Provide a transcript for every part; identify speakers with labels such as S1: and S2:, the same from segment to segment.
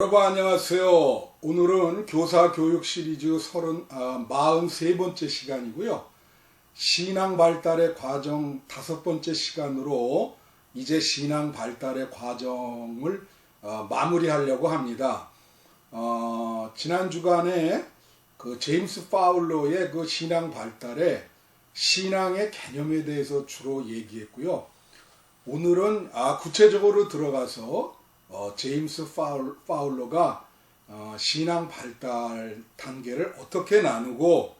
S1: 여러분 안녕하세요. 오늘은 교사 교육 시리즈 43번째 시간이고요. 신앙 발달의 과정 5번째 시간으로 이제 신앙 발달의 과정을 마무리하려고 합니다. 지난 주간에 그 제임스 파울러의 그 신앙 발달에 신앙의 개념에 대해서 주로 얘기했고요. 오늘은 구체적으로 들어가서 제임스 파울러가 신앙 발달 단계를 어떻게 나누고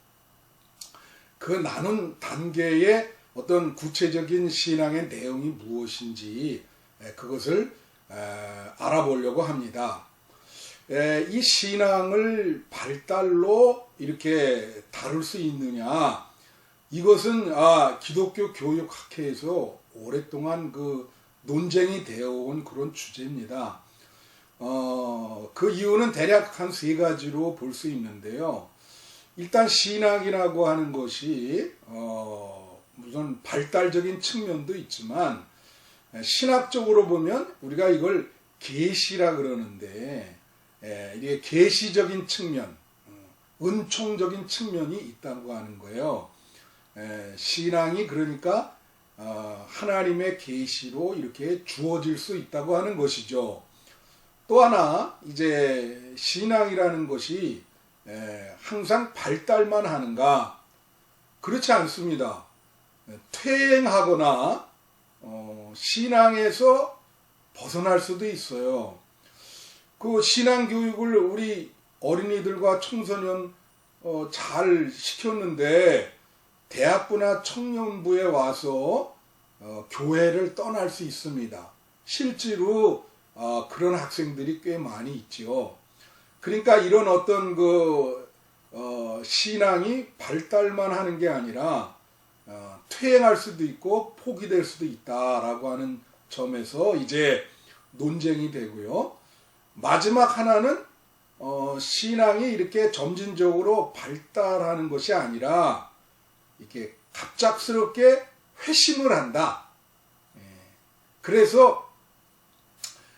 S1: 그 나눈 단계의 어떤 구체적인 신앙의 내용이 무엇인지 그것을 알아보려고 합니다. 이 신앙을 발달로 이렇게 다룰 수 있느냐, 이것은 기독교 교육학회에서 오랫동안 그 논쟁이 되어 온 그런 주제입니다. 그 이유는 대략 한 3가지로 볼 수 있는데요. 일단 신학이라고 하는 것이 무슨 발달적인 측면도 있지만 신학적으로 보면 우리가 이걸 계시라 그러는데 이게 계시적인 측면, 은총적인 측면이 있다고 하는 거예요. 신앙이 그러니까 하나님의 계시로 이렇게 주어질 수 있다고 하는 것이죠. 또 하나 이제 신앙이라는 것이 항상 발달만 하는가? 그렇지 않습니다. 퇴행하거나 신앙에서 벗어날 수도 있어요. 그 신앙 교육을 우리 어린이들과 청소년 잘 시켰는데 대학부나 청년부에 와서 교회를 떠날 수 있습니다. 실제로 그런 학생들이 꽤 많이 있죠. 그러니까 이런 어떤 신앙이 발달만 하는 게 아니라 퇴행할 수도 있고 포기될 수도 있다라고 하는 점에서 이제 논쟁이 되고요. 마지막 하나는 신앙이 이렇게 점진적으로 발달하는 것이 아니라 이렇게 갑작스럽게 회심을 한다. 그래서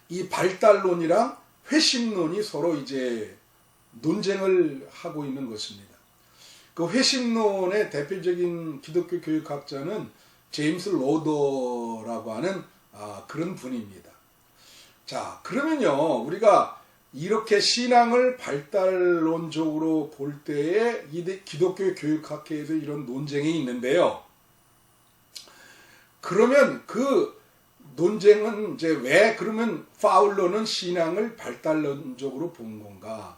S1: 이 발달론이랑 회심론이 서로 이제 논쟁을 하고 있는 것입니다. 그 회심론의 대표적인 기독교 교육학자는 제임스 로더라고 하는 그런 분입니다. 자, 그러면요, 우리가 이렇게 신앙을 발달론적으로 볼 때에 기독교 교육학회에서 이런 논쟁이 있는데요. 그러면 그 논쟁은 이제 왜 그러면 파울러는 신앙을 발달론적으로 본 건가?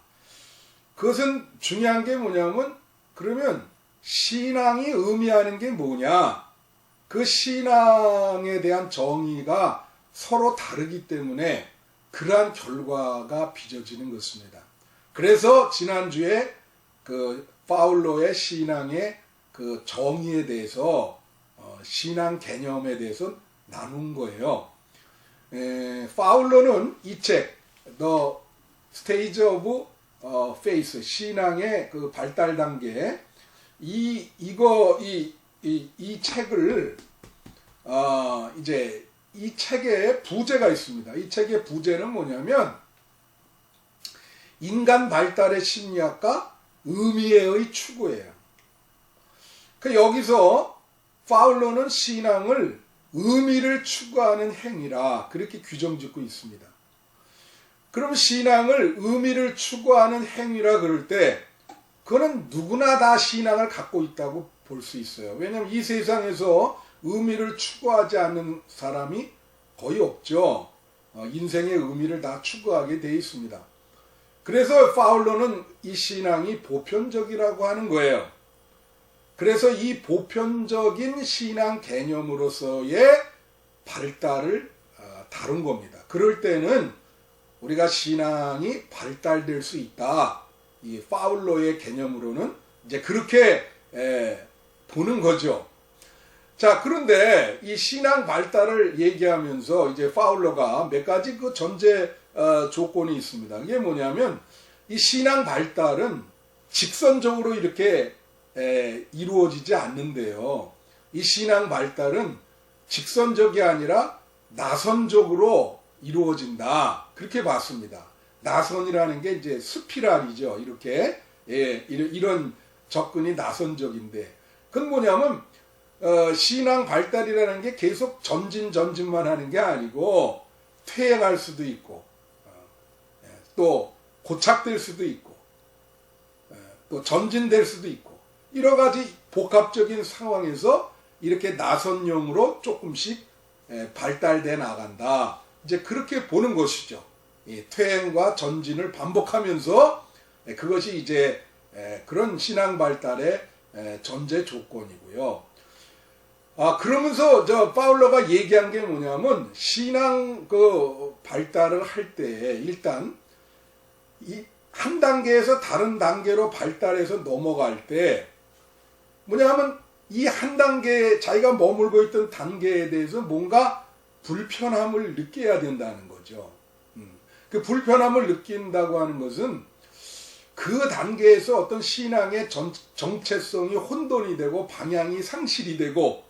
S1: 그것은 중요한 게 뭐냐면 그러면 신앙이 의미하는 게 뭐냐? 그 신앙에 대한 정의가 서로 다르기 때문에 그러한 결과가 빚어지는 것입니다. 그래서 지난주에 그 파울러의 신앙의 그 정의에 대해서 신앙 개념에 대해서 나눈 거예요. 파울러는 이 책, The Stage of Faith, 신앙의 그 발달 단계, 이 책을 이제 이 책에 부제가 있습니다. 이 책의 부제는 뭐냐면 인간 발달의 심리학과 의미의 추구예요. 여기서 파울러는 신앙을 의미를 추구하는 행위라 그렇게 규정짓고 있습니다. 그럼 신앙을 의미를 추구하는 행위라 그럴 때 그거는 누구나 다 신앙을 갖고 있다고 볼 수 있어요. 왜냐하면 이 세상에서 의미를 추구하지 않는 사람이 거의 없죠. 인생의 의미를 다 추구하게 되어 있습니다. 그래서 파울러는 이 신앙이 보편적이라고 하는 거예요. 그래서 이 보편적인 신앙 개념으로서의 발달을 다룬 겁니다. 그럴 때는 우리가 신앙이 발달될 수 있다. 이 파울러의 개념으로는 이제 그렇게 보는 거죠. 자, 그런데 이 신앙 발달을 얘기하면서 이제 파울러가 몇 가지 그 전제 조건이 있습니다. 이게 뭐냐면 이 신앙 발달은 직선적으로 이렇게 이루어지지 않는데요. 이 신앙 발달은 직선적이 아니라 나선적으로 이루어진다. 그렇게 봤습니다. 나선이라는 게 이제 스피랄이죠. 이렇게 이런 접근이 나선적인데, 그건 뭐냐면 신앙 발달이라는 게 계속 전진만 하는 게 아니고 퇴행할 수도 있고 또 고착될 수도 있고 또 전진될 수도 있고 여러 가지 복합적인 상황에서 이렇게 나선형으로 조금씩 발달돼 나간다. 이제 그렇게 보는 것이죠. 퇴행과 전진을 반복하면서 그것이 이제 그런 신앙 발달의 전제 조건이고요. 그러면서 파울로가 얘기한 게 뭐냐면 신앙 발달을 할 때 일단 한 단계에서 다른 단계로 발달해서 넘어갈 때 뭐냐면 이 한 단계 자기가 머물고 있던 단계에 대해서 뭔가 불편함을 느껴야 된다는 거죠. 그 불편함을 느낀다고 하는 것은 그 단계에서 어떤 신앙의 정체성이 혼돈이 되고 방향이 상실이 되고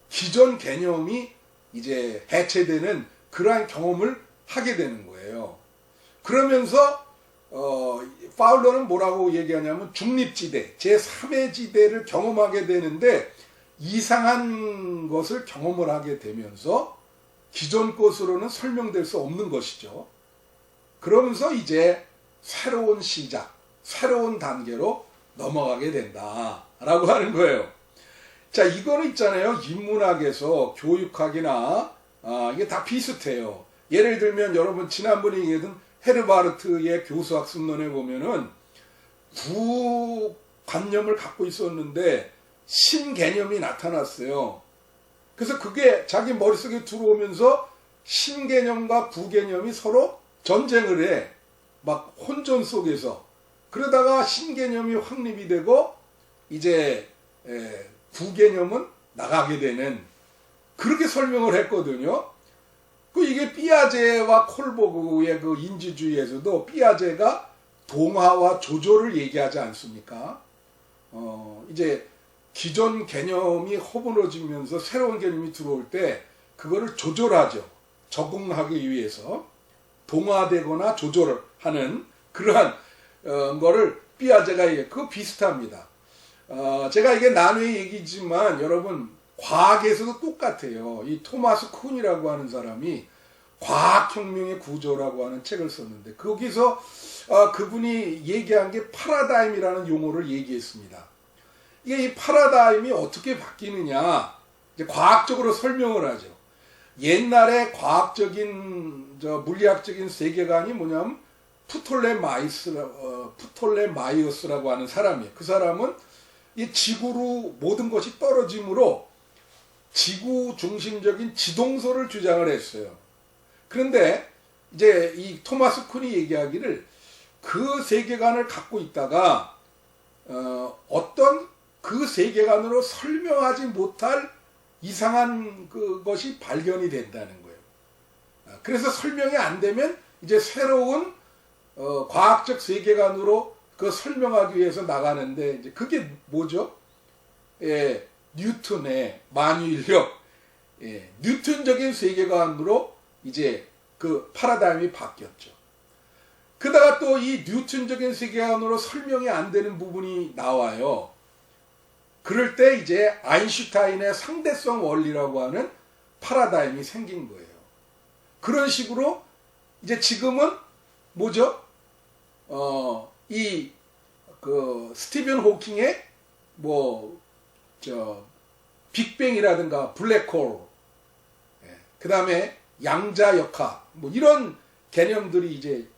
S1: 기존 개념이 이제 해체되는 그러한 경험을 하게 되는 거예요. 그러면서 파울로는 뭐라고 얘기하냐면 중립지대, 제3의 지대를 경험하게 되는데 이상한 것을 경험을 하게 되면서 기존 것으로는 설명될 수 없는 것이죠. 그러면서 이제 새로운 시작, 새로운 단계로 넘어가게 된다라고 하는 거예요. 자, 이거는 있잖아요. 인문학에서 교육학이나 이게 다 비슷해요. 예를 들면 여러분 지난번에 얘기했던 헤르바르트의 교수학습론에 보면은 구관념을 갖고 있었는데 신개념이 나타났어요. 그래서 그게 자기 머릿속에 들어오면서 신개념과 구개념이 서로 전쟁을 해. 막 혼전 속에서. 그러다가 신개념이 확립이 되고 이제 구개념은 나가게 되는, 그렇게 설명을 했거든요. 이게 삐아제와 콜보그의 그 인지주의에서도 삐아제가 동화와 조조를 얘기하지 않습니까? 이제 기존 개념이 허물어지면서 새로운 개념이 들어올 때 그거를 조절하죠. 적응하기 위해서 동화되거나 조절을 하는 그러한 거를 삐아제가 그거 비슷합니다. 제가 이게 나누의 얘기지만 여러분 과학에서도 똑같아요. 이 토마스 쿤이라고 하는 사람이 과학혁명의 구조라고 하는 책을 썼는데 거기서 그분이 얘기한 게 파라다임이라는 용어를 얘기했습니다. 이게 이 파라다임이 어떻게 바뀌느냐 이제 과학적으로 설명을 하죠. 옛날에 과학적인 물리학적인 세계관이 뭐냐면 프톨레마이오스라고 하는 사람이에요. 그 사람은 이 지구로 모든 것이 떨어짐으로 지구 중심적인 지동설을 주장을 했어요. 그런데 이제 이 토마스 쿤이 얘기하기를 그 세계관을 갖고 있다가 어떤 그 세계관으로 설명하지 못할 이상한 그것이 발견이 된다는 거예요. 그래서 설명이 안 되면 이제 새로운 과학적 세계관으로 그 설명하기 위해서 나가는데 이제 그게 뭐죠? 뉴턴의 만유인력, 뉴턴적인 세계관으로 이제 그 파라다임이 바뀌었죠. 그러다가 또 이 뉴턴적인 세계관으로 설명이 안 되는 부분이 나와요. 그럴 때 이제 아인슈타인의 상대성 원리라고 하는 파라다임이 생긴 거예요. 그런 식으로 이제 지금은 뭐죠? 스티븐 호킹의 빅뱅이라든가 블랙홀, 그 다음에 양자역학, 이런 개념들이 이제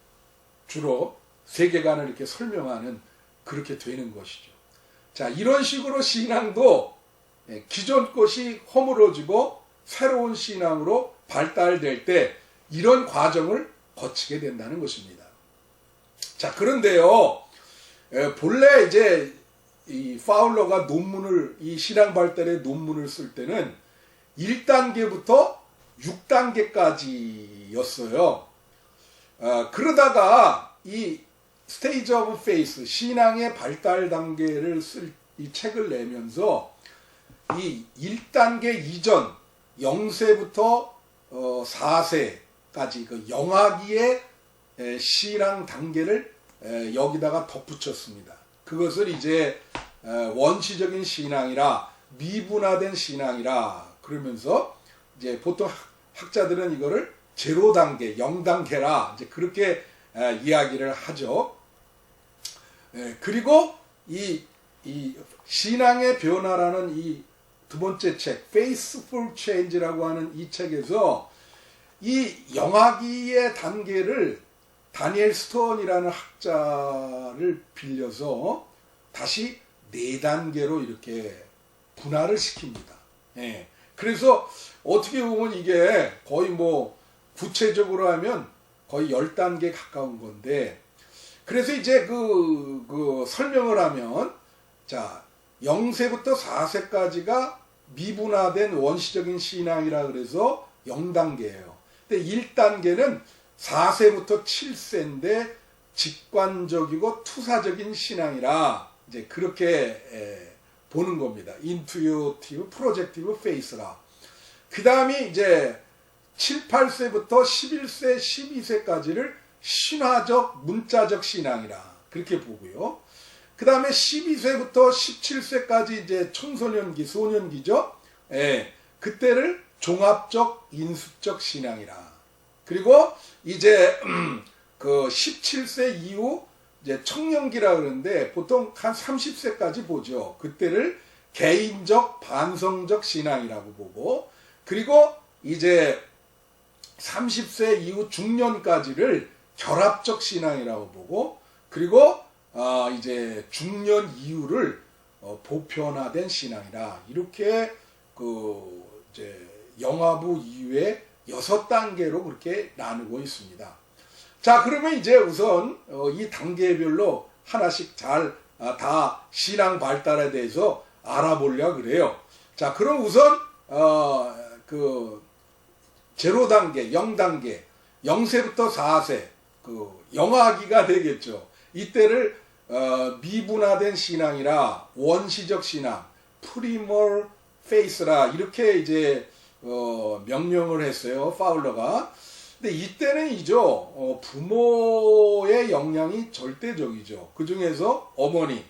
S1: 주로 세계관을 이렇게 설명하는 그렇게 되는 것이죠. 자, 이런 식으로 신앙도 기존 것이 허물어지고 새로운 신앙으로 발달될 때 이런 과정을 거치게 된다는 것입니다. 자, 그런데요, 본래 이제 이 파울로가 이 신앙 발달의 논문을 쓸 때는 1단계부터 6단계까지였어요. 그러다가 이 스테이지 오브 페이스, 신앙의 발달 단계를 쓸 이 책을 내면서 이 1단계 이전 0세부터 4세까지 그 영아기의 신앙 단계를 여기다가 덧붙였습니다. 그것을 이제 원시적인 신앙이라 미분화된 신앙이라 그러면서 이제 보통 학자들은 이거를 제로 단계, 0단계라 이제 그렇게 이야기를 하죠. 그리고 이 신앙의 변화라는 이 두 번째 책, Faithful Change라고 하는 이 책에서 이 영아기의 단계를 다니엘 스톤이라는 학자를 빌려서 다시 4단계로 이렇게 분할을 시킵니다. 그래서 어떻게 보면 이게 거의 뭐 구체적으로 하면 거의 10단계 가까운 건데, 그래서 이제 그 설명을 하면, 자, 0세부터 4세까지가 미분화된 원시적인 신앙이라 그래서 0단계예요. 근데 1단계는 4세부터 7세인데 직관적이고 투사적인 신앙이라 이제 그렇게 보는 겁니다. 인투이티브, 프로젝티브 페이스라. 그 다음에 이제 7, 8세부터 11세, 12세까지를 신화적, 문자적 신앙이라 그렇게 보고요. 그 다음에 12세부터 17세까지 이제 청소년기, 소년기죠. 그때를 종합적, 인수적 신앙이라. 그리고 이제 그 17세 이후 이제 청년기라 그러는데 보통 한 30세까지 보죠. 그때를 개인적, 반성적 신앙이라고 보고, 그리고 이제 30세 이후 중년까지를 결합적 신앙이라고 보고, 그리고 이제 중년 이후를 보편화된 신앙이라 이렇게 그 이제 영화부 이후에 6단계로 그렇게 나누고 있습니다. 자, 그러면 이제 우선 이 단계별로 하나씩 잘 다 신앙 발달에 대해서 알아보려고 그래요. 자, 그럼 우선 그 제로 단계, 0단계, 0세부터 4세 그 영아기가 되겠죠. 이때를 미분화된 신앙이라 원시적 신앙, 프리멀 페이스라 이렇게 이제 명명을 했어요. 파울러가. 근데 이때는 부모의 영향이 절대적이죠. 그 중에서 어머니.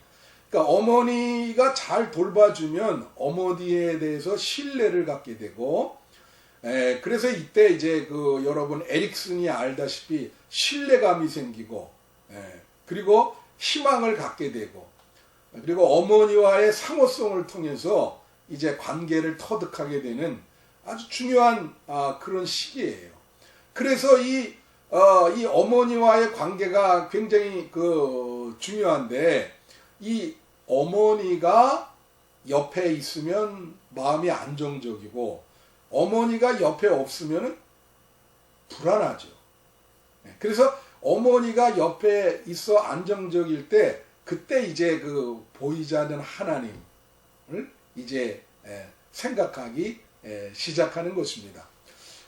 S1: 그러니까 어머니가 잘 돌봐주면 어머니에 대해서 신뢰를 갖게 되고, 그래서 이때 이제 그 여러분 에릭슨이 알다시피 신뢰감이 생기고, 그리고 희망을 갖게 되고, 그리고 어머니와의 상호성을 통해서 이제 관계를 터득하게 되는 아주 중요한 그런 시기예요. 그래서 이 어머니와의 관계가 굉장히 그 중요한데, 이 어머니가 옆에 있으면 마음이 안정적이고 어머니가 옆에 없으면 불안하죠. 그래서 어머니가 옆에 있어 안정적일 때, 그때 이제 그 보이지 않는 하나님을 이제 생각하기 시작하는 것입니다.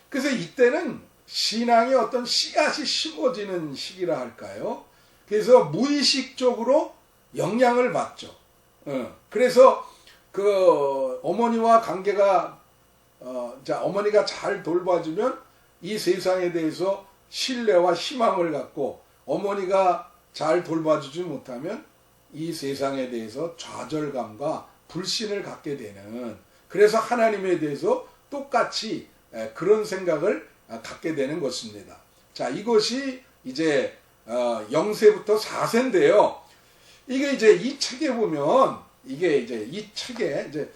S1: 그래서 이때는 신앙의 어떤 씨앗이 심어지는 시기라 할까요? 그래서 무의식적으로 영향을 받죠. 그래서 그 어머니와 관계가 어머니가 잘 돌봐주면 이 세상에 대해서 신뢰와 희망을 갖고, 어머니가 잘 돌봐주지 못하면 이 세상에 대해서 좌절감과 불신을 갖게 되는, 그래서 하나님에 대해서 똑같이 그런 생각을 갖게 되는 것입니다. 자, 이것이 이제 0세부터 4세인데요. 이게 이제 이 책에 보면, 이게 이제 이 책에 이제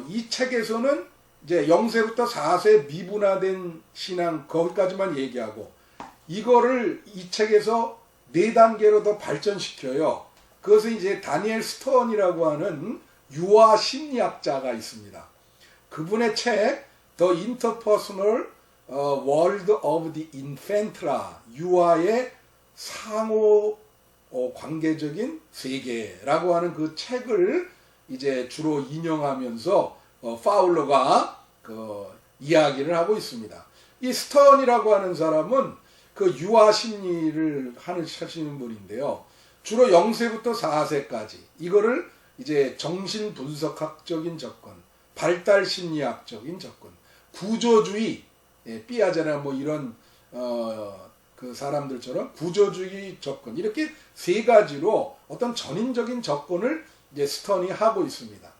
S1: 이 책에서는 이제 0세부터 4세 미분화된 신앙 거기까지만 얘기하고, 이거를 이 책에서 4단계로 더 발전시켜요. 그것은 이제 다니엘 스톤이라고 하는 유아 심리학자가 있습니다. 그분의 책 The Interpersonal World of the Infant라, 유아의 상호 관계적인 세계라고 하는 그 책을 이제 주로 인용하면서 파울러가 그 이야기를 하고 있습니다. 이 스턴이라고 하는 사람은 그 유아 심리를 하시는 분인데요. 주로 0세부터 4세까지 이거를 이제 정신 분석학적인 접근, 발달 심리학적인 접근, 구조주의, 삐아제나 뭐 이런 그 사람들처럼 구조주의 접근 이렇게 세 가지로 어떤 전인적인 접근을 이제 스턴이 하고 있습니다.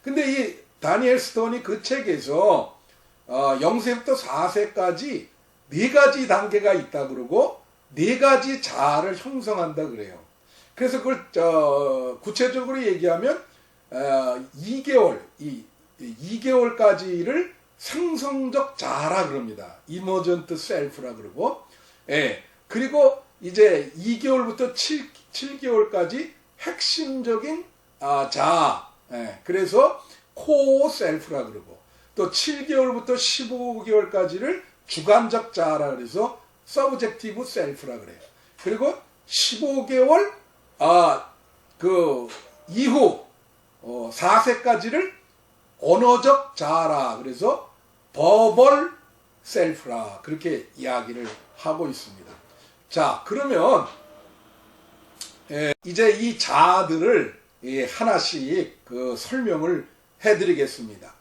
S1: 근데 이 다니엘 스턴이 그 책에서 0세부터 4세까지 네 가지 단계가 있다 그러고 네 가지 자아를 형성한다 그래요. 그래서 그걸 구체적으로 얘기하면 2개월까지를 생성적 자아라 그럽니다. 이머전트 셀프라 그러고, 예. 그리고 이제 2개월부터 7개월까지 핵심적인 자아, 예. 그래서 코어 셀프라 그러고, 또 7개월부터 15개월까지를 주관적 자아라 그래서 서브젝티브 셀프라 그래요. 그리고 15개월 그 이후 4세까지를 언어적 자아라 그래서 버벌 셀프라 그렇게 이야기를 하고 있습니다. 자, 그러면 이제 이 자아들을 하나씩 그 설명을 해드리겠습니다.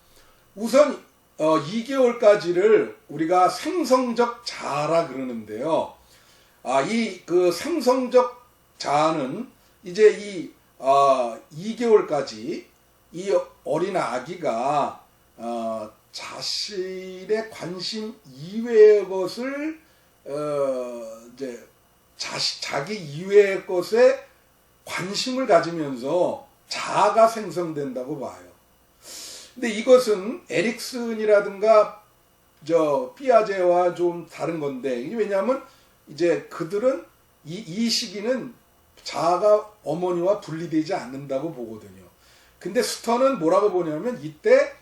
S1: 우선 2개월까지를 우리가 생성적 자아라 그러는데요. 이 그 생성적 자아는 이제 이 2개월까지 이 어린 아기가 자신의 관심 이외의 것을 이제 자기 이외의 것에 관심을 가지면서 자아가 생성된다고 봐요. 근데 이것은 에릭슨이라든가 피아제와 좀 다른 건데, 이게 왜냐하면 이제 그들은 이 시기는 자아가 어머니와 분리되지 않는다고 보거든요. 근데 스턴은 뭐라고 보냐면 이때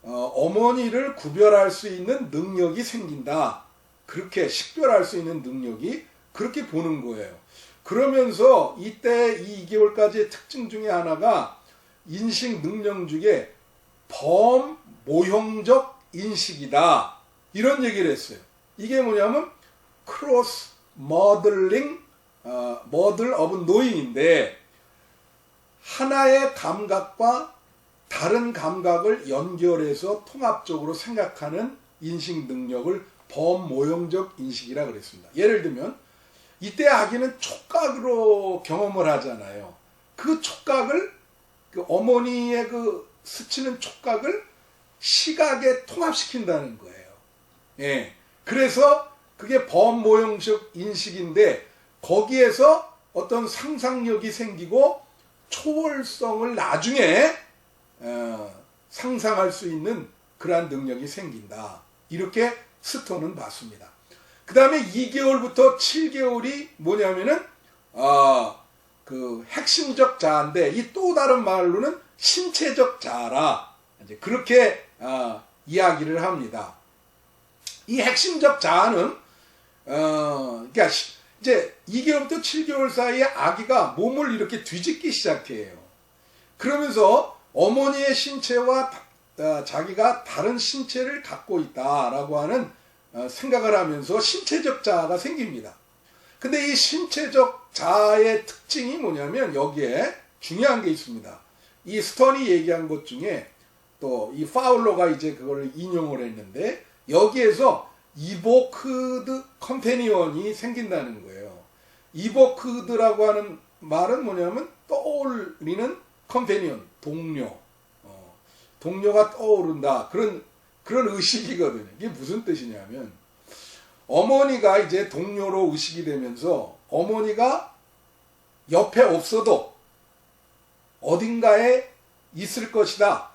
S1: 어머니를 구별할 수 있는 능력이 생긴다. 그렇게 식별할 수 있는 능력이 그렇게 보는 거예요. 그러면서 이때 이 2개월까지의 특징 중에 하나가 인식 능력 중에 범모형적 인식이다. 이런 얘기를 했어요. 이게 뭐냐면 크로스 모델링 모델 오브 노잉인데, 하나의 감각과 다른 감각을 연결해서 통합적으로 생각하는 인식 능력을 범모형적 인식이라 그랬습니다. 예를 들면 이때 아기는 촉각으로 경험을 하잖아요. 그 촉각을 그 어머니의 그 스치는 촉각을 시각에 통합시킨다는 거예요. 예. 그래서 그게 범모형적 인식인데, 거기에서 어떤 상상력이 생기고 초월성을 나중에 상상할 수 있는 그러한 능력이 생긴다. 이렇게 스톤은 봤습니다. 그 다음에 2개월부터 7개월이 뭐냐면은 그 핵심적 자아인데, 이 또 다른 말로는 신체적 자아라. 이제 그렇게 이야기를 합니다. 이 핵심적 자아는 그러니까 이제 2개월부터 7개월 사이에 아기가 몸을 이렇게 뒤집기 시작해요. 그러면서 어머니의 신체와 자기가 다른 신체를 갖고 있다라고 하는 생각을 하면서 신체적 자아가 생깁니다. 근데 이 신체적 자아의 특징이 뭐냐면 여기에 중요한 게 있습니다. 이 스턴이 얘기한 것 중에 또 이 파울러가 이제 그걸 인용을 했는데, 여기에서 이보크드 컴패니언이 생긴다는 거예요. 이보크드라고 하는 말은 뭐냐면 떠올리는 컴패니언, 동료, 동료가 떠오른다, 그런 의식이거든요. 이게 무슨 뜻이냐면, 어머니가 이제 동료로 의식이 되면서 어머니가 옆에 없어도 어딘가에 있을 것이다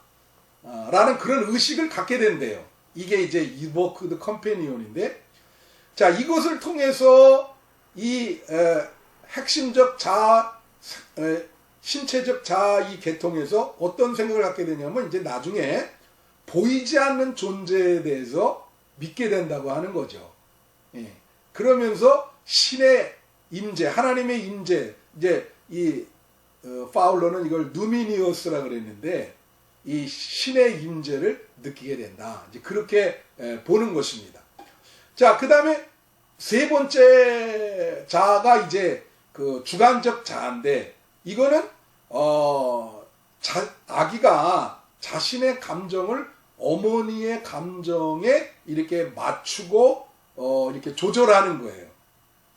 S1: 라는 그런 의식을 갖게 된대요. 이게 이제 이보크드 컴패니언인데, 자, 이것을 통해서 이 핵심적 자아, 신체적 자아 이 계통에서 어떤 생각을 갖게 되냐면, 이제 나중에 보이지 않는 존재에 대해서 믿게 된다고 하는 거죠. 예. 그러면서 신의 임재, 하나님의 임재, 이제 이 파울러는 이걸 누미니어스라 그랬는데, 이 신의 임재를 느끼게 된다. 이제 그렇게 보는 것입니다. 자, 그 다음에 세 번째 자아가 이제 그 주관적 자아인데, 이거는 아기가 자신의 감정을 어머니의 감정에 이렇게 맞추고 이렇게 조절하는 거예요.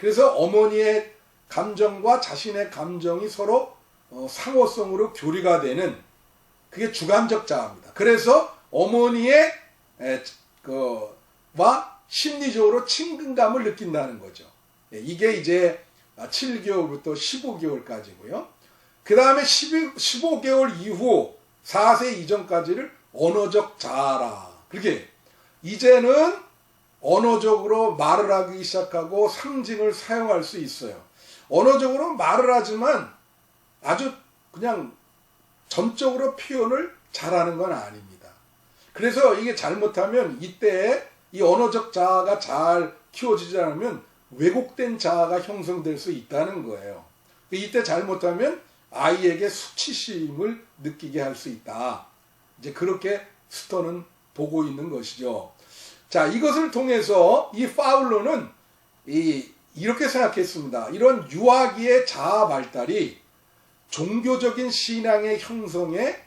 S1: 그래서 어머니의 감정과 자신의 감정이 서로 상호성으로 교류가 되는 그게 주관적 자아입니다. 그래서 어머니의 와 심리적으로 친근감을 느낀다는 거죠. 이게 이제 7개월부터 15개월까지고요. 그 다음에 15개월 이후 4세 이전까지를 언어적 자아라. 그렇게 이제는 언어적으로 말을 하기 시작하고 상징을 사용할 수 있어요. 언어적으로 말을 하지만 아주 그냥 전적으로 표현을 잘하는 건 아닙니다. 그래서 이게 잘못하면 이때 이 언어적 자아가 잘 키워지지 않으면 왜곡된 자아가 형성될 수 있다는 거예요. 이때 잘못하면 아이에게 수치심을 느끼게 할 수 있다. 이제 그렇게 스터는 보고 있는 것이죠. 자, 이것을 통해서 이 파울로는 이렇게 생각했습니다. 이런 유아기의 자아 발달이 종교적인 신앙의 형성에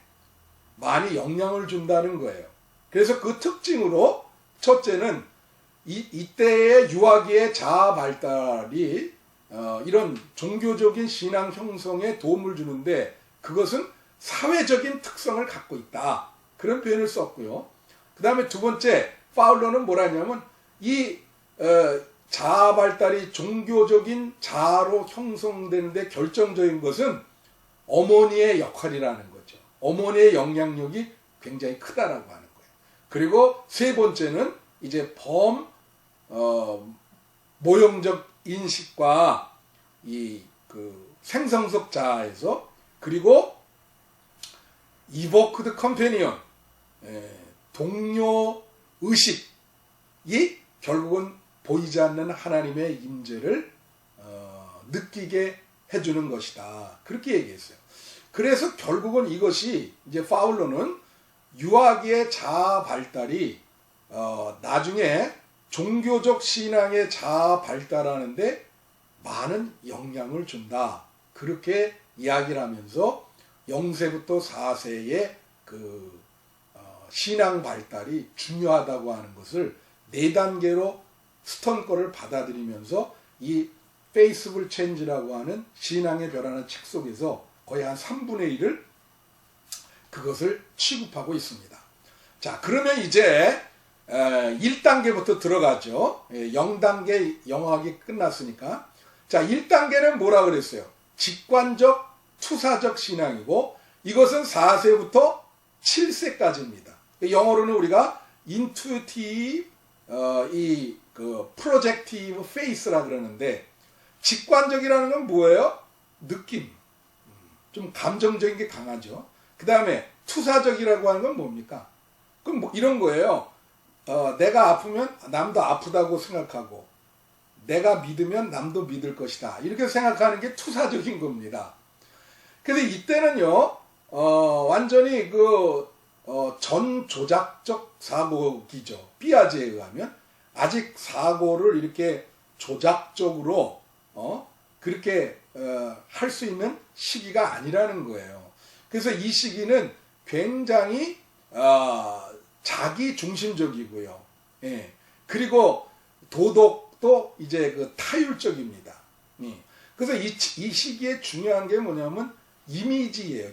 S1: 많이 영향을 준다는 거예요. 그래서 그 특징으로 첫째는 이때의 유아기의 자아 발달이 이런 종교적인 신앙 형성에 도움을 주는데 그것은 사회적인 특성을 갖고 있다. 그런 표현을 썼고요. 그 다음에 두 번째, 파울로는 뭐라 했냐면 이 자아 발달이 종교적인 자아로 형성되는데 결정적인 것은 어머니의 역할이라는 거죠. 어머니의 영향력이 굉장히 크다라고 하는 거예요. 그리고 세 번째는 이제 모형적 인식과 생성적 자아에서 그리고 evoked companion, 동료 의식이 결국은 보이지 않는 하나님의 임재를 느끼게 해주는 것이다. 그렇게 얘기했어요. 그래서 결국은 이것이 이제 파울로는 유아기의 자아 발달이 나중에 종교적 신앙의 자아 발달하는데 많은 영향을 준다. 그렇게 이야기를 하면서 0세부터 4세의 신앙 발달이 중요하다고 하는 것을 4단계로 스턴 거를 받아들이면서 이 페이스블 체인지라고 하는 신앙의 변화는 책 속에서 거의 한 3분의 1을 그것을 취급하고 있습니다. 자, 그러면 이제 1단계부터 들어가죠. 0단계 영어학이 끝났으니까. 자, 1단계는 뭐라 그랬어요? 직관적 투사적 신앙이고 이것은 4세부터 7세까지입니다. 영어로는 우리가 intuitive, projective faith라 그러는데 직관적이라는 건 뭐예요? 느낌. 좀 감정적인 게 강하죠. 그 다음에 투사적이라고 하는 건 뭡니까? 그럼 뭐 이런 거예요. 내가 아프면 남도 아프다고 생각하고 내가 믿으면 남도 믿을 것이다. 이렇게 생각하는 게 투사적인 겁니다. 그래서 이때는요, 완전히 전조작적 사고기죠. 삐아제에 의하면 아직 사고를 이렇게 조작적으로 그렇게 할 수 있는 시기가 아니라는 거예요. 그래서 이 시기는 굉장히 자기 중심적이고요. 예. 그리고 도덕도 이제 타율적입니다. 예. 그래서 이 시기에 중요한 게 뭐냐면 이미지예요.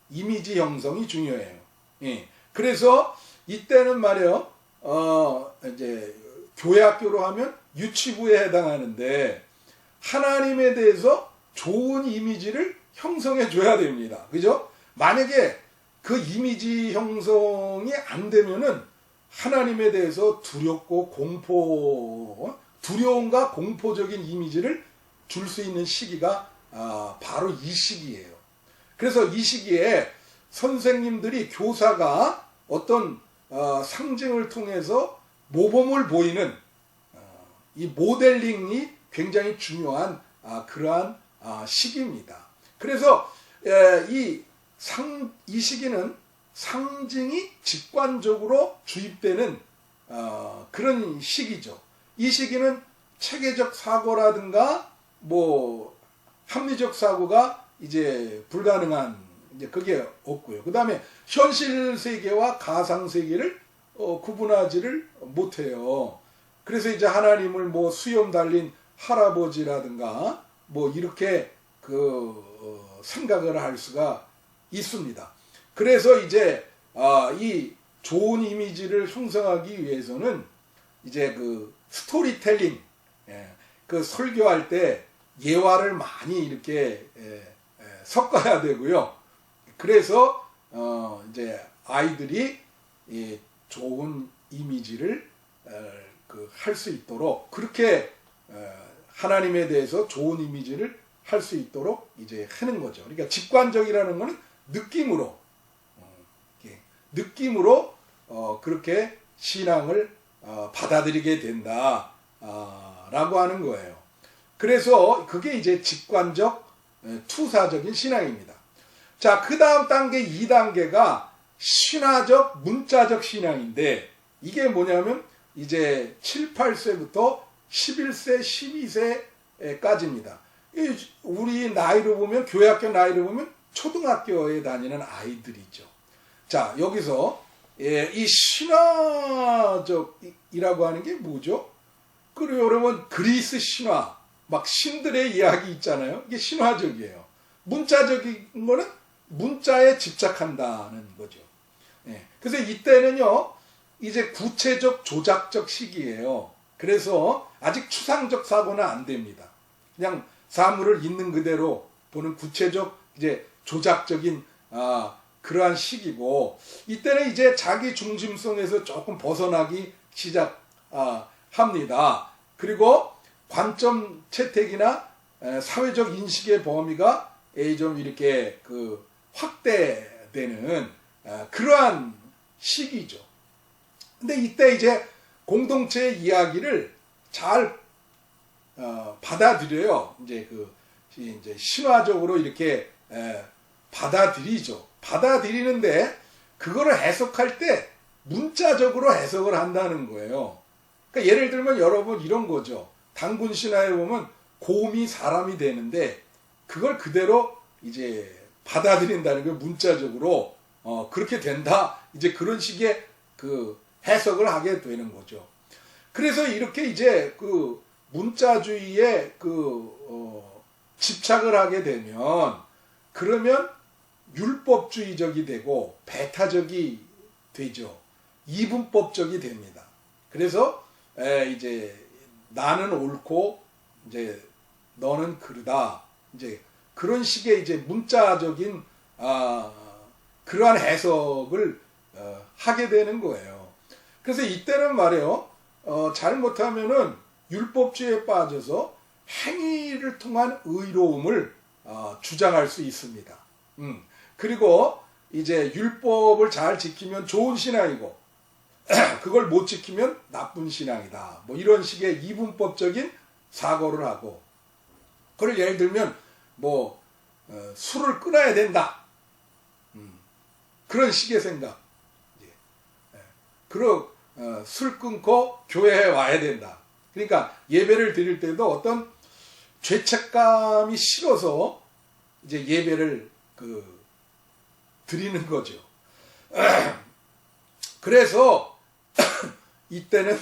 S1: 이미지 형성이 중요해요. 예. 그래서 이때는 말이요, 이제 교회학교로 하면 유치부에 해당하는데 하나님에 대해서 좋은 이미지를 형성해 줘야 됩니다. 그죠? 만약에 그 이미지 형성이 안 되면은 하나님에 대해서 두려움과 공포적인 이미지를 줄 수 있는 시기가 바로 이 시기예요. 그래서 이 시기에 선생님들이 교사가 어떤 상징을 통해서 모범을 보이는 이 모델링이 굉장히 중요한 그러한 시기입니다. 그래서 이 시기는 상징이 직관적으로 주입되는 그런 시기죠. 이 시기는 체계적 사고라든가 합리적 사고가 이제 불가능한 이제 그게 없고요. 그 다음에 현실 세계와 가상 세계를 구분하지를 못해요. 그래서 이제 하나님을 수염 달린 할아버지라든가 뭐 이렇게 생각을 할 수가 있습니다. 그래서 이제 이 좋은 이미지를 형성하기 위해서는 이제 스토리텔링, 설교할 때 예화를 많이 이렇게 섞어야 되고요. 그래서 이제 아이들이 좋은 이미지를 할 수 있도록, 그렇게 하나님에 대해서 좋은 이미지를 할 수 있도록 이제 하는 거죠. 그러니까 직관적이라는 것은 느낌으로 그렇게 신앙을 받아들이게 된다 라고 하는 거예요. 그래서 그게 이제 직관적 투사적인 신앙입니다. 자, 그 다음 단계 2단계가 신화적 문자적 신앙인데, 이게 뭐냐면 이제 7, 8세부터 11세, 12세까지입니다. 우리 나이로 보면, 교회학교 나이로 보면 초등학교에 다니는 아이들이죠. 자, 여기서 이 신화적이라고 하는 게 뭐죠? 그리고 여러분, 그리스 신화, 막 신들의 이야기 있잖아요. 이게 신화적이에요. 문자적인 거는 문자에 집착한다는 거죠. 그래서 이때는요, 이제 구체적 조작적 시기예요. 그래서 아직 추상적 사고는 안 됩니다. 그냥 사물을 있는 그대로 보는 구체적 이제 조작적인 그러한 시기고, 이때는 이제 자기 중심성에서 조금 벗어나기 시작합니다. 그리고 관점 채택이나 사회적 인식의 범위가 좀 이렇게 확대되는 그러한 시기죠. 근데 이때 이제 공동체의 이야기를 잘 받아들여요. 이제 이제 신화적으로 이렇게 받아들이죠. 받아들이는데 그거를 해석할 때 문자적으로 해석을 한다는 거예요. 그러니까 예를 들면 여러분 이런 거죠. 단군 신화에 보면 곰이 사람이 되는데 그걸 그대로 이제 받아들인다는 게 문자적으로 그렇게 된다. 이제 그런 식의 해석을 하게 되는 거죠. 그래서 이렇게 이제 문자주의에 집착을 하게 되면, 그러면 율법주의적이 되고 배타적이 되죠. 이분법적이 됩니다. 그래서 이제 나는 옳고 이제 너는 그르다. 이제 그런 식의 이제 문자적인 그러한 해석을 하게 되는 거예요. 그래서 이때는 말이에요. 잘못하면은 율법주의에 빠져서 행위를 통한 의로움을 주장할 수 있습니다. 그리고 이제 율법을 잘 지키면 좋은 신앙이고 그걸 못 지키면 나쁜 신앙이다. 뭐 이런 식의 이분법적인 사고를 하고, 그걸 예를 들면 뭐 술을 끊어야 된다. 그런 식의 생각. 그리고 술 끊고 교회에 와야 된다. 그러니까 예배를 드릴 때도 어떤 죄책감이 싫어서 이제 예배를 드리는 거죠. 그래서 이때는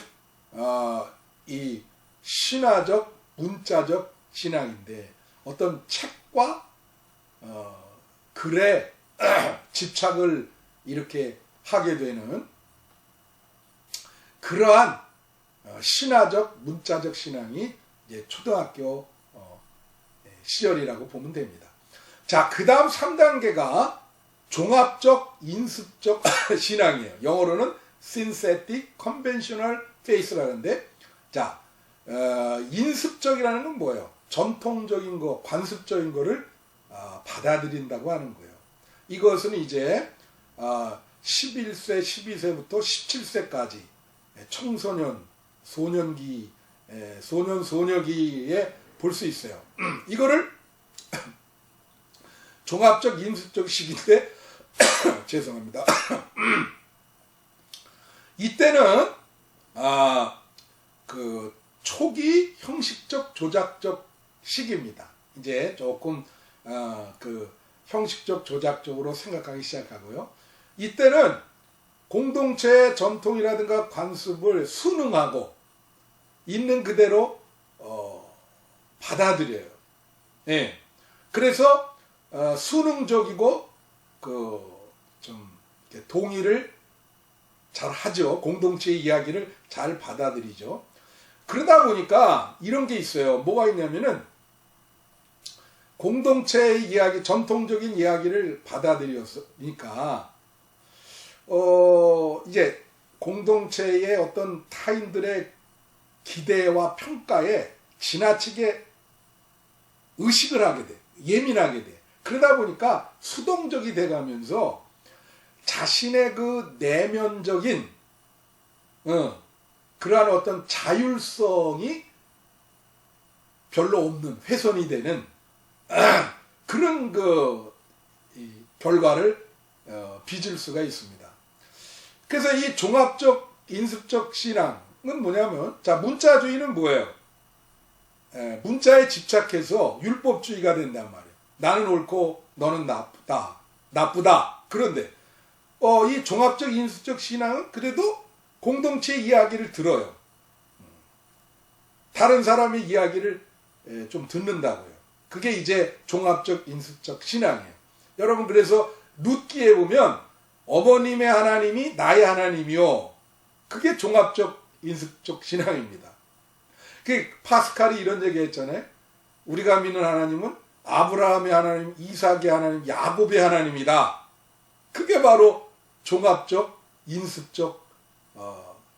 S1: 이 신화적 문자적 신앙인데, 어떤 책과 글에 집착을 이렇게 하게 되는 그러한 신화적 문자적 신앙이 이제 초등학교 시절이라고 보면 됩니다. 자, 그 다음 3단계가 종합적 인습적 신앙이에요. 영어로는 synthetic conventional faith라는데, 자, 인습적이라는 건 뭐예요? 전통적인 거, 관습적인 거를 받아들인다고 하는 거예요. 이것은 이제 11세, 12세부터 17세까지 청소년, 소년기, 소년, 소녀기에 볼 수 있어요. 이거를 종합적 인습적 시기인데 죄송합니다. 이때는 초기 형식적 조작적 시기입니다. 이제 조금 형식적 조작적으로 생각하기 시작하고요. 이때는 공동체의 전통이라든가 관습을 순응하고 있는 그대로 받아들여요. 예. 그래서 수능적이고 좀 동의를 잘 하죠. 공동체의 이야기를 잘 받아들이죠. 그러다 보니까 이런 게 있어요. 뭐가 있냐면은 공동체의 이야기, 전통적인 이야기를 받아들였으니까 이제 공동체의 어떤 타인들의 기대와 평가에 지나치게 의식을 하게 돼. 예민하게 돼. 그러다 보니까 수동적이 돼가면서 자신의 그 내면적인 그러한 어떤 자율성이 별로 없는, 훼손이 되는 그런 결과를 빚을 수가 있습니다. 그래서 이 종합적 인습적 신앙은 뭐냐면, 자, 문자주의는 뭐예요? 문자에 집착해서 율법주의가 된단 말이에요. 나는 옳고 너는 나쁘다. 그런데 이 종합적 인습적 신앙은 그래도 공동체 이야기를 들어요. 다른 사람의 이야기를 좀 듣는다고요. 그게 이제 종합적 인습적 신앙이에요. 여러분, 그래서 룻기에 보면 어머님의 하나님이 나의 하나님이요. 그게 종합적 인습적 신앙입니다. 그 파스칼이 이런 얘기 했잖아요. 우리가 믿는 하나님은 아브라함의 하나님, 이삭의 하나님, 야곱의 하나님이다. 그게 바로 종합적 인습적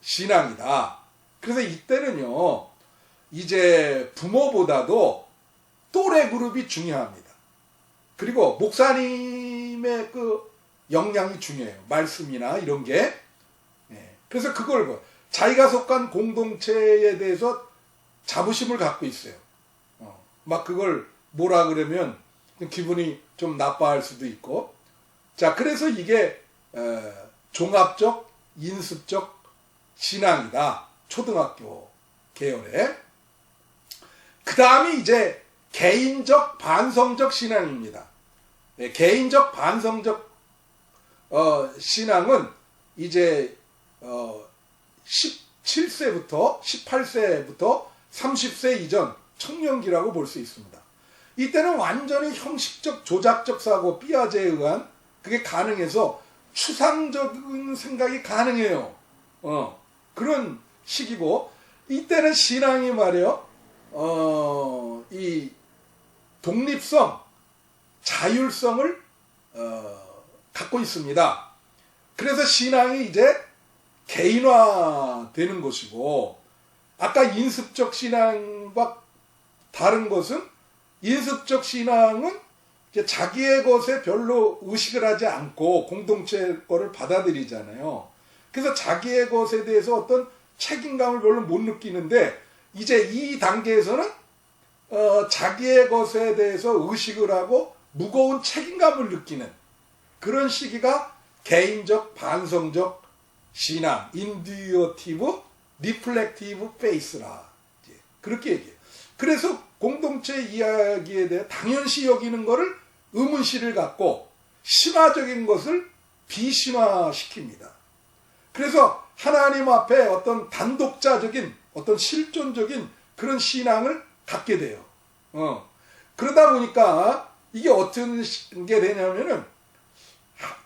S1: 신앙이다. 그래서 이때는요, 이제 부모보다도 또래 그룹이 중요합니다. 그리고 목사님의 그 역량이 중요해요. 말씀이나 이런 게. 그래서 그걸 자기가 속한 공동체에 대해서 자부심을 갖고 있어요. 막 그걸 뭐라 그러면 기분이 좀 나빠할 수도 있고. 자, 그래서 이게 종합적 인습적 신앙이다. 초등학교 계열에. 그 다음이 이제 개인적 반성적 신앙입니다. 개인적 반성적 신앙은 이제 17세부터 18세부터 30세 이전 청년기라고 볼 수 있습니다. 이때는 완전히 형식적 조작적 사고, 삐아제에 의한 그게 가능해서 추상적인 생각이 가능해요. 그런 시기고, 이때는 신앙이 말이에요. 이 독립성, 자율성을 갖고 있습니다. 그래서 신앙이 이제 개인화되는 것이고, 아까 인습적 신앙과 다른 것은, 인습적 신앙은 이제 자기의 것에 별로 의식을 하지 않고 공동체 거를 받아들이잖아요. 그래서 자기의 것에 대해서 어떤 책임감을 별로 못 느끼는데, 이제 이 단계에서는 자기의 것에 대해서 의식을 하고 무거운 책임감을 느끼는 그런 시기가 개인적 반성적 신앙, 인듀어티브 리플렉티브 페이스라, 그렇게 얘기해요. 그래서 공동체 이야기에 대해 당연시 여기는 것을 의문시를 갖고 신화적인 것을 비신화시킵니다. 그래서 하나님 앞에 어떤 단독자적인 어떤 실존적인 그런 신앙을 갖게 돼요. 그러다 보니까 이게 어떤 게 되냐면은,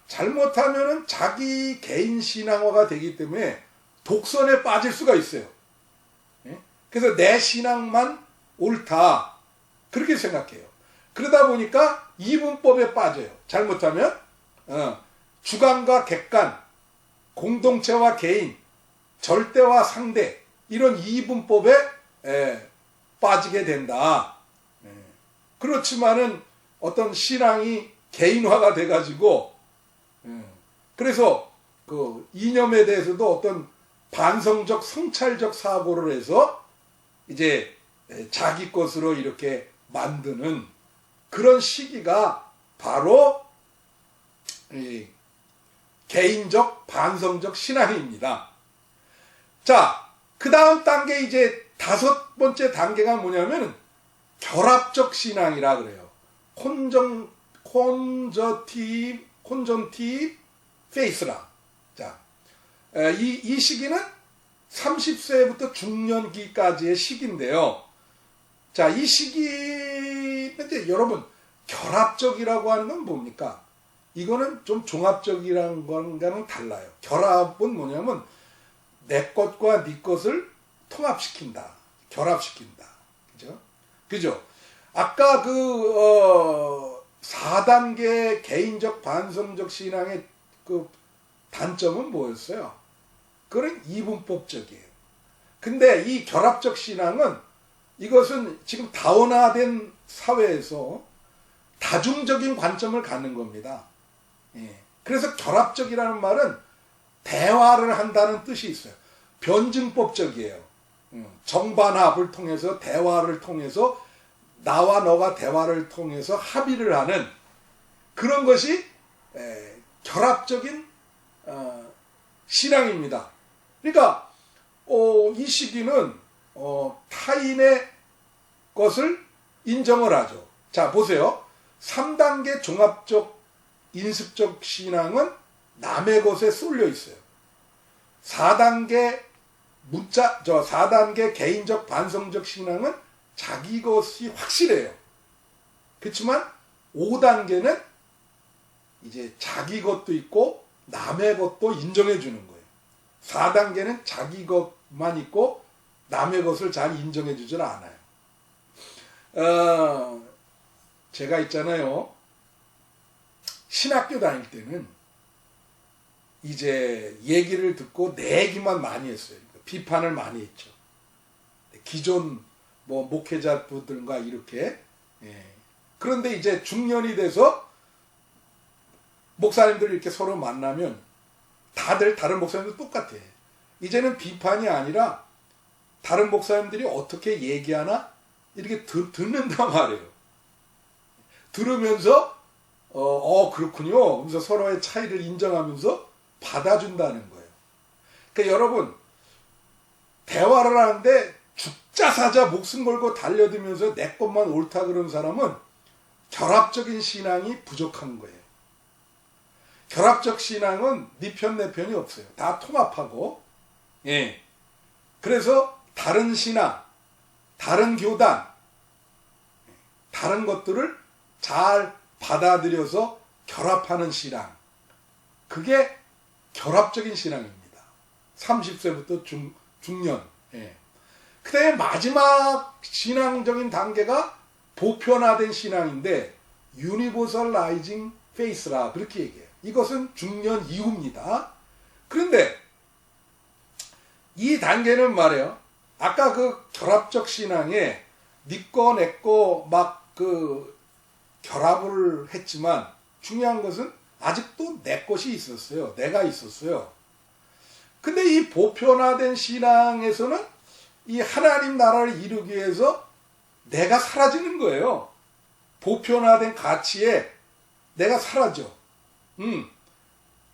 S1: 잘못하면은 자기 개인 신앙화가 되기 때문에 독선에 빠질 수가 있어요. 그래서 내 신앙만 옳다, 그렇게 생각해요. 그러다 보니까 이분법에 빠져요. 잘못하면 주관과 객관, 공동체와 개인, 절대와 상대, 이런 이분법에 빠지게 된다. 그렇지만은 어떤 신앙이 개인화가 돼가지고, 그래서 그 이념에 대해서도 어떤 반성적 성찰적 사고를 해서 이제 자기 것으로 이렇게 만드는 그런 시기가 바로 개인적 반성적 신앙입니다. 자, 그 다음 단계, 이제 5번째 단계가 뭐냐면 결합적 신앙이라 그래요. 콘전티브 페이스라. 자, 이 시기는 30세부터 중년기까지의 시기인데요. 자, 이 시기는 이제 여러분 결합적이라고 하는 건 뭡니까? 이거는 좀 종합적이라는 거랑은 달라요. 결합은 뭐냐면 내 것과 네 것을 통합시킨다. 결합시킨다. 그죠? 그죠? 아까 4단계 개인적 반성적 신앙의 그 단점은 뭐였어요? 그건 이분법적이에요. 근데 이 결합적 신앙은 이것은 지금 다원화된 사회에서 다중적인 관점을 갖는 겁니다. 예. 그래서 결합적이라는 말은 대화를 한다는 뜻이 있어요. 변증법적이에요. 정반합을 통해서 대화를 통해서 나와 너가 대화를 통해서 합의를 하는 그런 것이 결합적인 신앙입니다. 그러니까 이 시기는 타인의 것을 인정을 하죠. 자, 보세요. 3단계 종합적 인습적 신앙은 남의 것에 쏠려 있어요. 4단계 4단계 개인적 반성적 신앙은 자기 것이 확실해요. 그렇지만 5단계는 이제 자기 것도 있고 남의 것도 인정해 주는 거예요. 4단계는 자기 것만 있고 남의 것을 잘 인정해 주질 않아요. 제가 있잖아요. 신학교 다닐 때는 이제 얘기를 듣고 내 얘기만 많이 했어요. 비판을 많이 했죠. 기존 목회자분들과 이렇게. 그런데 이제 중년이 돼서 목사님들 이렇게 서로 만나면 다들 다른 목사님들 똑같아. 이제는 비판이 아니라 다른 목사님들이 어떻게 얘기하나 이렇게 듣는단 말이에요. 들으면서 그렇군요. 그래서 서로의 차이를 인정하면서 받아준다는 거예요. 그러니까 여러분 대화를 하는데 죽자사자 목숨 걸고 달려들면서 내 것만 옳다 그런 사람은 결합적인 신앙이 부족한 거예요. 결합적 신앙은 네 편 내 편이 없어요. 다 통합하고. 예. 그래서 다른 신앙, 다른 교단, 다른 것들을 잘 받아들여서 결합하는 신앙. 그게 결합적인 신앙입니다. 30세부터 중년. 예. 그 다음에 마지막 신앙적인 단계가 보편화된 신앙인데 유니버설라이징 페이스라 그렇게 얘기해요. 이것은 중년 이후입니다. 그런데 이 단계는 말이에요. 아까 그 결합적 신앙에 니꺼 내꺼 막 결합을 했지만 중요한 것은 아직도 내 것이 있었어요. 내가 있었어요. 근데 이 보편화된 신앙에서는 이 하나님 나라를 이루기 위해서 내가 사라지는 거예요. 보편화된 가치에 내가 사라져.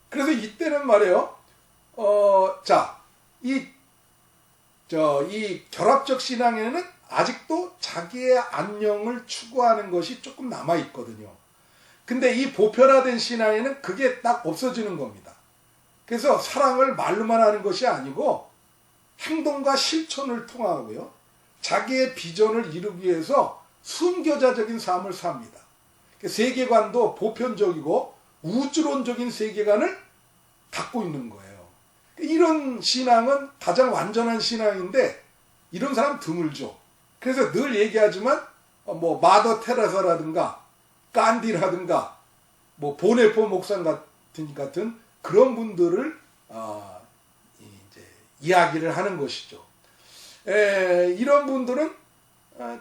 S1: 그래서 이때는 말이에요. 이 결합적 신앙에는 아직도 자기의 안녕을 추구하는 것이 조금 남아있거든요. 근데 이 보편화된 신앙에는 그게 딱 없어지는 겁니다. 그래서 사랑을 말로만 하는 것이 아니고 행동과 실천을 통하고요. 자기의 비전을 이루기 위해서 순교자적인 삶을 삽니다. 세계관도 보편적이고 우주론적인 세계관을 갖고 있는 거예요. 이런 신앙은 가장 완전한 신앙인데 이런 사람 드물죠. 그래서 늘 얘기하지만 마더 테레사라든가 간디라든가 보네포 목사 같은 그런 분들을 이제 이야기를 하는 것이죠. 이런 분들은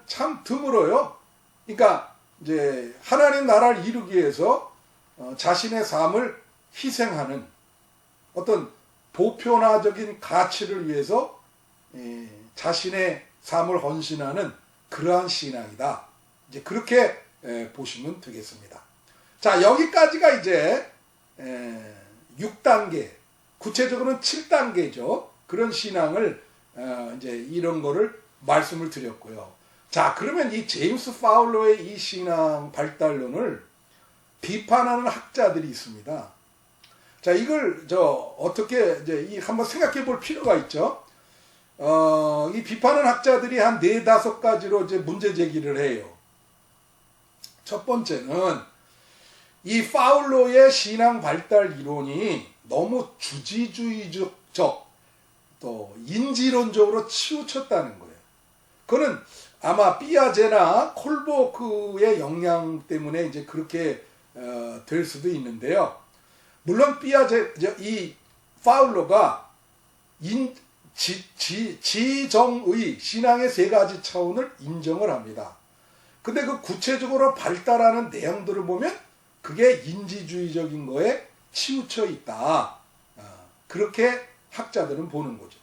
S1: 참 드물어요. 그러니까 이제 하나님 나라를 이루기 위해서 자신의 삶을 희생하는 어떤 보편화적인 가치를 위해서 자신의 삶을 헌신하는 그러한 신앙이다. 이제 그렇게 보시면 되겠습니다. 자, 여기까지가 이제 6단계, 구체적으로는 7단계죠. 그런 신앙을 이제 이런 거를 말씀을 드렸고요. 자, 그러면 이 제임스 파울러의 이 신앙 발달론을 비판하는 학자들이 있습니다. 자, 이걸 어떻게 이제 한번 생각해 볼 필요가 있죠. 이 비판하는 학자들이 한 4-5가지로 이제 문제 제기를 해요. 첫 번째는 이 파울로의 신앙 발달 이론이 너무 주지주의적 또 인지론적으로 치우쳤다는 거예요. 그거는 아마 삐아제나 콜보크의 영향 때문에 이제 그렇게 될 수도 있는데요. 물론 이 파울로가 지정의 신앙의 3가지 차원을 인정을 합니다. 근데 그 구체적으로 발달하는 내용들을 보면 그게 인지주의적인 거에 치우쳐 있다. 그렇게 학자들은 보는 거죠.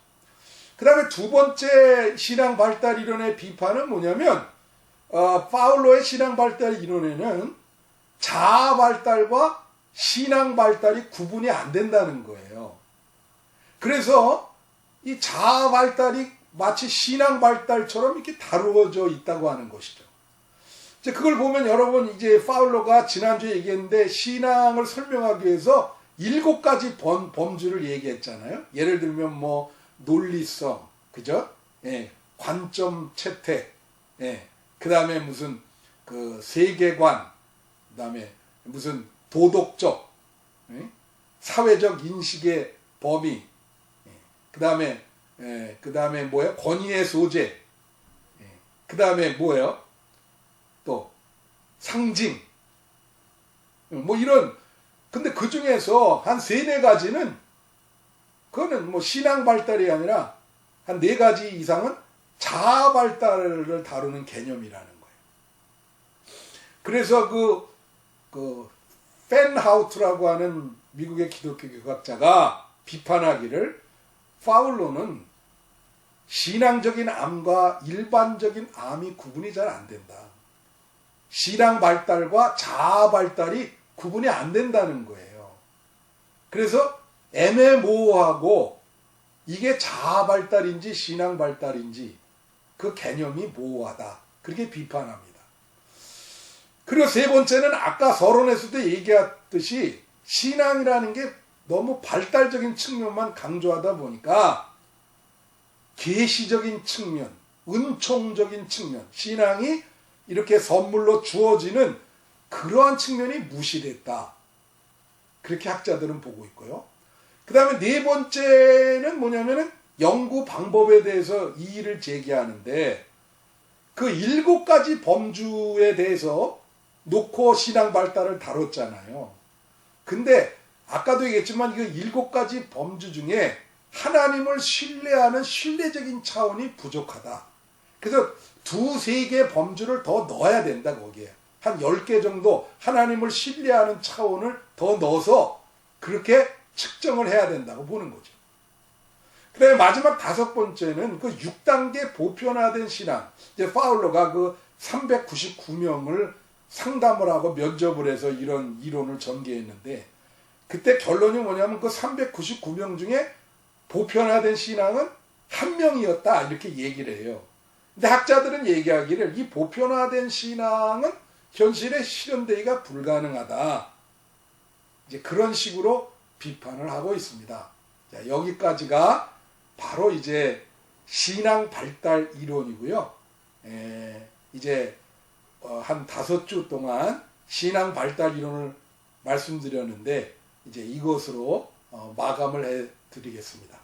S1: 그 다음에 두 번째 신앙 발달 이론의 비판은 뭐냐면 파울로의 신앙 발달 이론에는 자아 발달과 신앙 발달이 구분이 안 된다는 거예요. 그래서 이 자아 발달이 마치 신앙 발달처럼 이렇게 다루어져 있다고 하는 것이죠. 이제 그걸 보면 여러분 이제 파울로가 지난주에 얘기했는데 신앙을 설명하기 위해서 7가지 범주를 얘기했잖아요. 예를 들면 뭐 논리성, 그죠? 예, 관점 채택, 예, 그 다음에 무슨 그 세계관, 그 다음에 무슨 도덕적, 예? 사회적 인식의 범위, 예, 그 다음에 뭐예요? 권위의 소재, 예, 그 다음에 뭐예요? 또 상징, 뭐 이런. 근데 그 중에서 한 3-4가지는 그거는 뭐 신앙 발달이 아니라 한 4가지 이상은 자아 발달을 다루는 개념이라는 거예요. 그래서 그 펜하우트라고 하는 미국의 기독교 교학자가 비판하기를 파울로는 신앙적인 암과 일반적인 암이 구분이 잘 안 된다. 신앙 발달과 자아 발달이 구분이 안 된다는 거예요. 그래서 애매모호하고 이게 자아 발달인지 신앙 발달인지 그 개념이 모호하다. 그렇게 비판합니다. 그리고 3번째는 아까 서론에서도 얘기했듯이 신앙이라는 게 너무 발달적인 측면만 강조하다 보니까 계시적인 측면, 은총적인 측면, 신앙이 이렇게 선물로 주어지는 그러한 측면이 무시됐다. 그렇게 학자들은 보고 있고요. 그 다음에 4번째는 뭐냐면은 연구 방법에 대해서 이의를 제기하는데 그 7가지 범주에 대해서 놓고 신앙 발달을 다뤘잖아요. 근데 아까도 얘기했지만 그 7가지 범주 중에 하나님을 신뢰하는 신뢰적인 차원이 부족하다. 그래서 2-3개 범주를 더 넣어야 된다 거기에. 한 10개 정도 하나님을 신뢰하는 차원을 더 넣어서 그렇게 측정을 해야 된다고 보는 거죠. 그 다음에 마지막 5번째는 그 6단계 보편화된 신앙. 이제 파울로가 그 399명을 상담을 하고 면접을 해서 이런 이론을 전개했는데 그때 결론이 뭐냐면 그 399명 중에 보편화된 신앙은 1명이었다 이렇게 얘기를 해요. 근데 학자들은 얘기하기를 이 보편화된 신앙은 현실에 실현되기가 불가능하다. 이제 그런 식으로 비판을 하고 있습니다. 자, 여기까지가 바로 이제 신앙 발달 이론이고요. 이제 한 5주 동안 신앙 발달 이론을 말씀드렸는데 이제 이것으로 마감을 해 드리겠습니다.